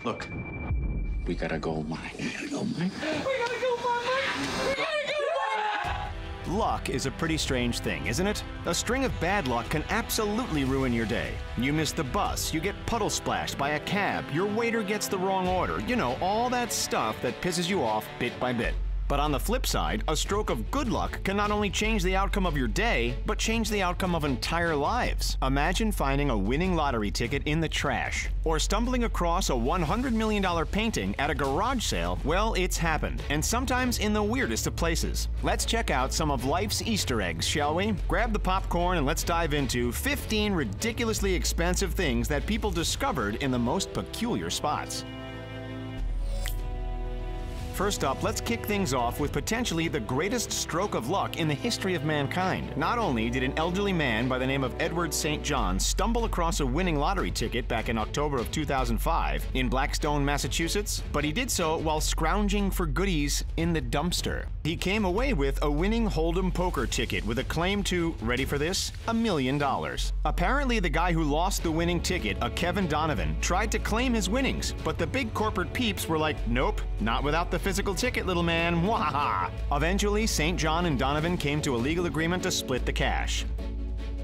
Look, we gotta go mine. We gotta go mine. Luck is a pretty strange thing, isn't it? A string of bad luck can absolutely ruin your day. You miss the bus, you get puddle splashed by a cab, your waiter gets the wrong order. You know, all that stuff that pisses you off bit by bit. But on the flip side, a stroke of good luck can not only change the outcome of your day, but change the outcome of entire lives. Imagine finding a winning lottery ticket in the trash, or stumbling across a $100 million painting at a garage sale. Well, it's happened, and sometimes in the weirdest of places. Let's check out some of life's Easter eggs, shall we? Grab the popcorn and let's dive into 15 ridiculously expensive things that people discovered in the most peculiar spots. First up, let's kick things off with potentially the greatest stroke of luck in the history of mankind. Not only did an elderly man by the name of Edward St. John stumble across a winning lottery ticket back in October of 2005 in Blackstone, Massachusetts, but he did so while scrounging for goodies in the dumpster. He came away with a winning Hold'em poker ticket with a claim to, ready for this, $1 million. Apparently, the guy who lost the winning ticket, a Kevin Donovan, tried to claim his winnings, but the big corporate peeps were like, nope, not without the physical ticket, little man. Wahaha! Eventually, St. John and Donovan came to a legal agreement to split the cash.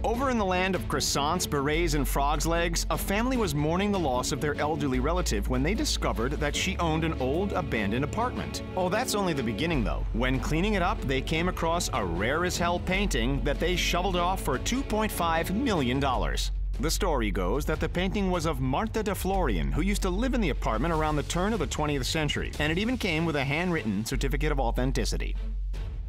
Over in the land of croissants, berets, and frog's legs, a family was mourning the loss of their elderly relative when they discovered that she owned an old, abandoned apartment. Oh, that's only the beginning, though. When cleaning it up, they came across a rare-as-hell painting that they shoveled off for $2.5 million. The story goes that the painting was of Martha de Florian, who used to live in the apartment around the turn of the 20th century, and it even came with a handwritten certificate of authenticity.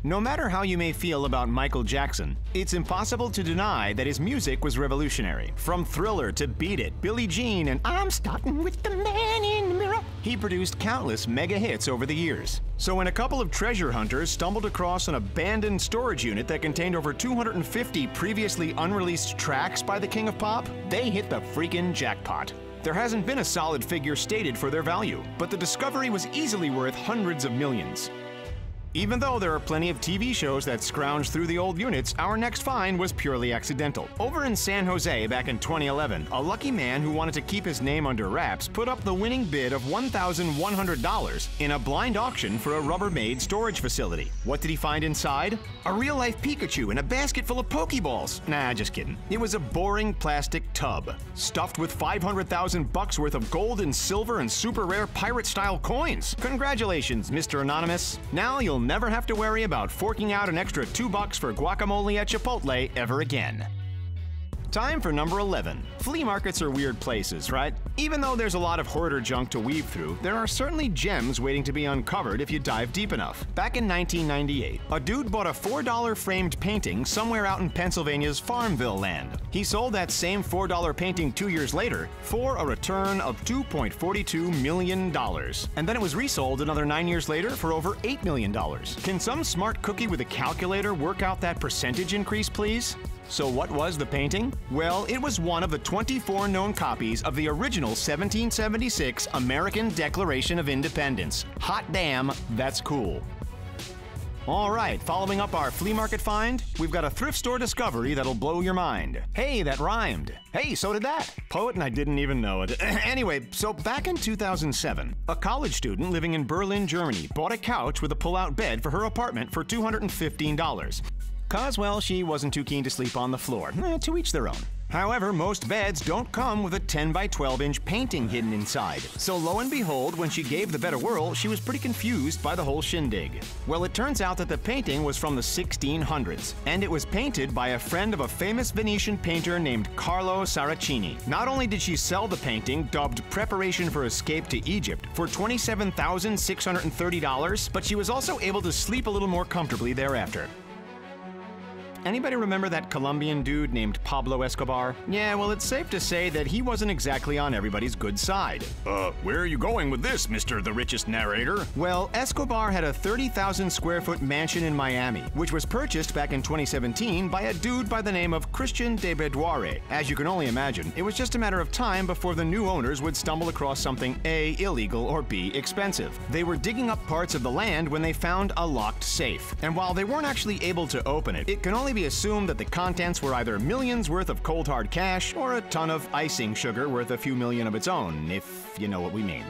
No matter how you may feel about Michael Jackson, it's impossible to deny that his music was revolutionary. From Thriller to Beat It, Billie Jean, and I'm starting with the man in the mirror, he produced countless mega hits over the years. So when a couple of treasure hunters stumbled across an abandoned storage unit that contained over 250 previously unreleased tracks by the King of Pop, they hit the freaking jackpot. There hasn't been a solid figure stated for their value, but the discovery was easily worth hundreds of millions. Even though there are plenty of TV shows that scrounge through the old units, our next find was purely accidental. Over in San Jose back in 2011, a lucky man who wanted to keep his name under wraps put up the winning bid of $1,100 in a blind auction for a Rubbermaid storage facility. What did he find inside? A real-life Pikachu in a basket full of Pokeballs. Nah, just kidding. It was a boring plastic tub, stuffed with 500,000 bucks worth of gold and silver and super rare pirate-style coins. Congratulations, Mr. Anonymous. Now you'll never have to worry about forking out an extra $2 for guacamole at Chipotle ever again. Time for number 11. Flea markets are weird places, right? Even though there's a lot of hoarder junk to weave through, there are certainly gems waiting to be uncovered if you dive deep enough. Back in 1998, a dude bought a $4 framed painting somewhere out in Pennsylvania's Farmville land. He sold that same $4 painting 2 years later for a return of $2.42 million. And then it was resold another 9 years later for over $8 million. Can some smart cookie with a calculator work out that percentage increase, please? So what was the painting? Well, it was one of the 24 known copies of the original 1776 American Declaration of Independence. Hot damn, that's cool. All right, following up our flea market find, we've got a thrift store discovery that'll blow your mind. Hey, that rhymed. Hey, so did that. Poet and I didn't even know it. Anyway, so back in 2007, a college student living in Berlin, Germany bought a couch with a pull-out bed for her apartment for $215. Cause, well, she wasn't too keen to sleep on the floor. To each their own. However, most beds don't come with a 10 by 12 inch painting hidden inside. So lo and behold, when she gave the bed a whirl, she was pretty confused by the whole shindig. Well, it turns out that the painting was from the 1600s, and it was painted by a friend of a famous Venetian painter named Carlo Saracini. Not only did she sell the painting, dubbed Preparation for Escape to Egypt, for $27,630, but she was also able to sleep a little more comfortably thereafter. Anybody remember that Colombian dude named Pablo Escobar? Yeah, well, it's safe to say that he wasn't exactly on everybody's good side. Where are you going with this, Mr. The Richest narrator? Well, Escobar had a 30,000 square foot mansion in Miami, which was purchased back in 2017 by a dude by the name of Christian de Bedouare. As you can only imagine, it was just a matter of time before the new owners would stumble across something A, illegal, or B, expensive. They were digging up parts of the land when they found a locked safe. And while they weren't actually able to open it, it can only be assumed that the contents were either $millions millions worth of cold hard cash or a ton of icing sugar worth a few million of its own, if you know what we mean.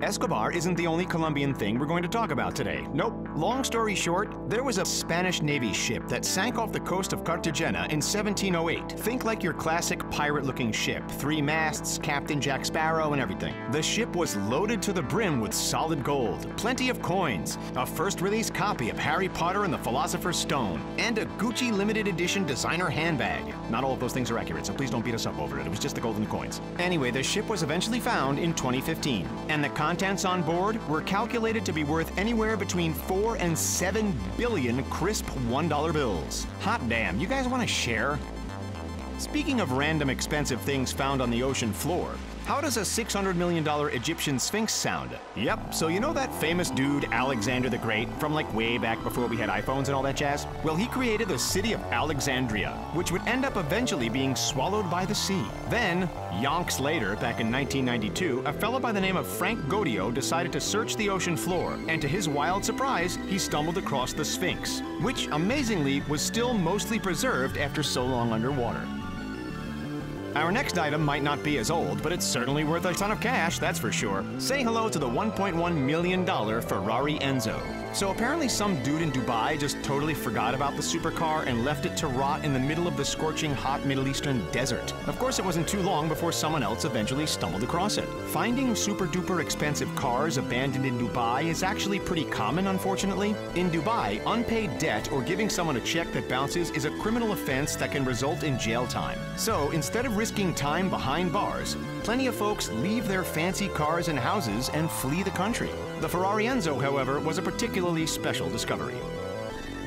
Escobar isn't the only Colombian thing we're going to talk about today. Nope. Long story short, there was a Spanish Navy ship that sank off the coast of Cartagena in 1708. Think like your classic pirate-looking ship. 3 masts, Captain Jack Sparrow, and everything. The ship was loaded to the brim with solid gold, plenty of coins, a first-release copy of Harry Potter and the Philosopher's Stone, and a Gucci limited edition designer handbag. Not all of those things are accurate, so please don't beat us up over it. It was just the gold and the coins. Anyway, the ship was eventually found in 2015, and the contents on board were calculated to be worth anywhere between 4 and 7 billion crisp $1 bills. Hot damn, you guys want to share? Speaking of random expensive things found on the ocean floor, how does a $600 million Egyptian Sphinx sound? Yep, so you know that famous dude Alexander the Great from like way back before we had iPhones and all that jazz? Well, he created the city of Alexandria, which would end up eventually being swallowed by the sea. Then, yonks later, back in 1992, a fellow by the name of Frank Godio decided to search the ocean floor, and to his wild surprise, he stumbled across the Sphinx, which amazingly was still mostly preserved after so long underwater. Our next item might not be as old, but it's certainly worth a ton of cash, that's for sure. Say hello to the $1.1 million Ferrari Enzo. So apparently some dude in Dubai just totally forgot about the supercar and left it to rot in the middle of the scorching hot Middle Eastern desert. Of course, it wasn't too long before someone else eventually stumbled across it. Finding super-duper expensive cars abandoned in Dubai is actually pretty common, unfortunately. In Dubai, unpaid debt or giving someone a check that bounces is a criminal offense that can result in jail time. So instead of risking time behind bars, plenty of folks leave their fancy cars and houses and flee the country. The Ferrari Enzo, however, was a particularly special discovery.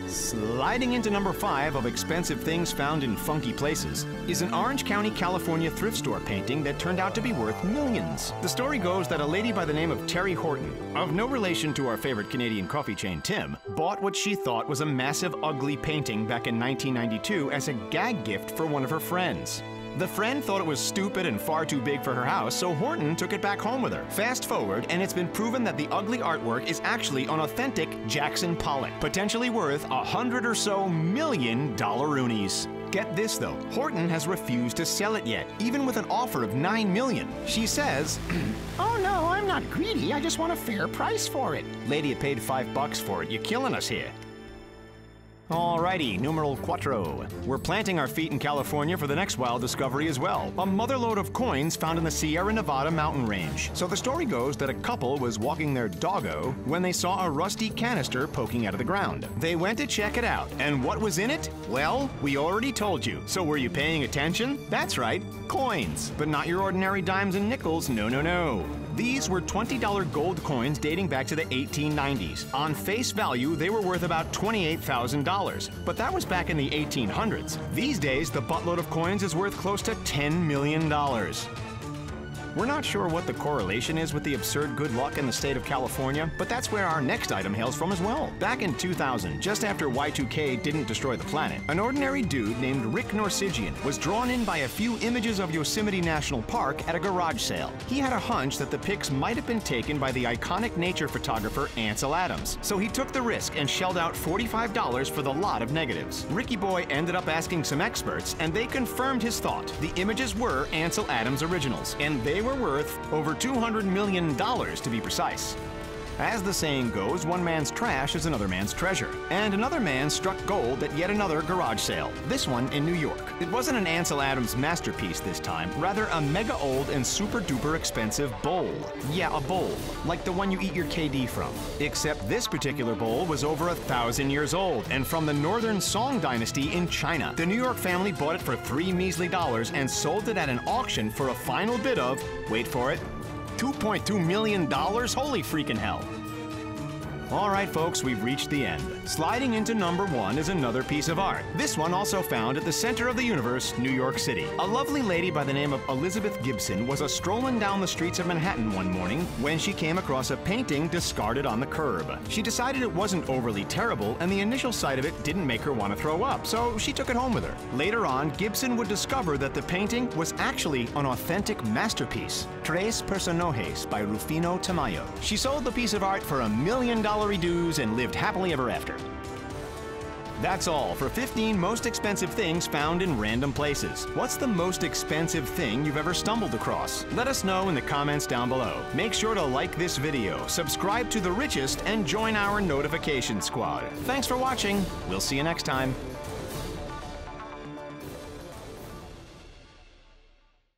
Sliding into number 5 of expensive things found in funky places is an Orange County, California thrift store painting that turned out to be worth millions. The story goes that a lady by the name of Terry Horton, of no relation to our favorite Canadian coffee chain Tim, bought what she thought was a massive ugly painting back in 1992 as a gag gift for one of her friends. The friend thought it was stupid and far too big for her house, so Horton took it back home with her. Fast forward, and it's been proven that the ugly artwork is actually an authentic Jackson Pollock, potentially worth $100 or so million dollaroonies. Get this though, Horton has refused to sell it yet, even with an offer of $9 million. She says, "Oh no, I'm not greedy, I just want a fair price for it." Lady, it paid $5 for it, you're killing us here. Alrighty, numeral cuatro. We're planting our feet in California for the next wild discovery as well. A motherlode of coins found in the Sierra Nevada mountain range. So the story goes that a couple was walking their doggo when they saw a rusty canister poking out of the ground. They went to check it out, and what was in it? Well, we already told you. So were you paying attention? That's right, coins. But not your ordinary dimes and nickels, no, no, no. These were $20 gold coins dating back to the 1890s. On face value, they were worth about $28,000, but that was back in the 1800s. These days, the buttload of coins is worth close to $10 million. We're not sure what the correlation is with the absurd good luck in the state of California, but that's where our next item hails from as well. Back in 2000, just after Y2K didn't destroy the planet, an ordinary dude named Rick Norsigian was drawn in by a few images of Yosemite National Park at a garage sale. He had a hunch that the pics might have been taken by the iconic nature photographer Ansel Adams, so he took the risk and shelled out $45 for the lot of negatives. Ricky Boy ended up asking some experts, and they confirmed his thought. The images were Ansel Adams originals, and they were worth over $200 million to be precise. As the saying goes, one man's trash is another man's treasure. And another man struck gold at yet another garage sale, this one in New York. It wasn't an Ansel Adams masterpiece this time, rather a mega old and super duper expensive bowl. Yeah, a bowl, like the one you eat your KD from. Except this particular bowl was over 1,000 years old and from the Northern Song Dynasty in China. The New York family bought it for $3 measly and sold it at an auction for a final bid of, wait for it, $2.2 million? Holy freaking hell. All right, folks, we've reached the end. Sliding into number 1 is another piece of art. This one also found at the center of the universe, New York City. A lovely lady by the name of Elizabeth Gibson was strolling down the streets of Manhattan one morning when she came across a painting discarded on the curb. She decided it wasn't overly terrible, and the initial sight of it didn't make her want to throw up, so she took it home with her. Later on, Gibson would discover that the painting was actually an authentic masterpiece, Tres Personajes by Rufino Tamayo. She sold the piece of art for $1 million redues and lived happily ever after. That's all for 15 most expensive things found in random places. What's the most expensive thing you've ever stumbled across? Let us know in the comments down below. Make sure to like this video, subscribe to The Richest, and join our notification squad. Thanks for watching. We'll see you next time.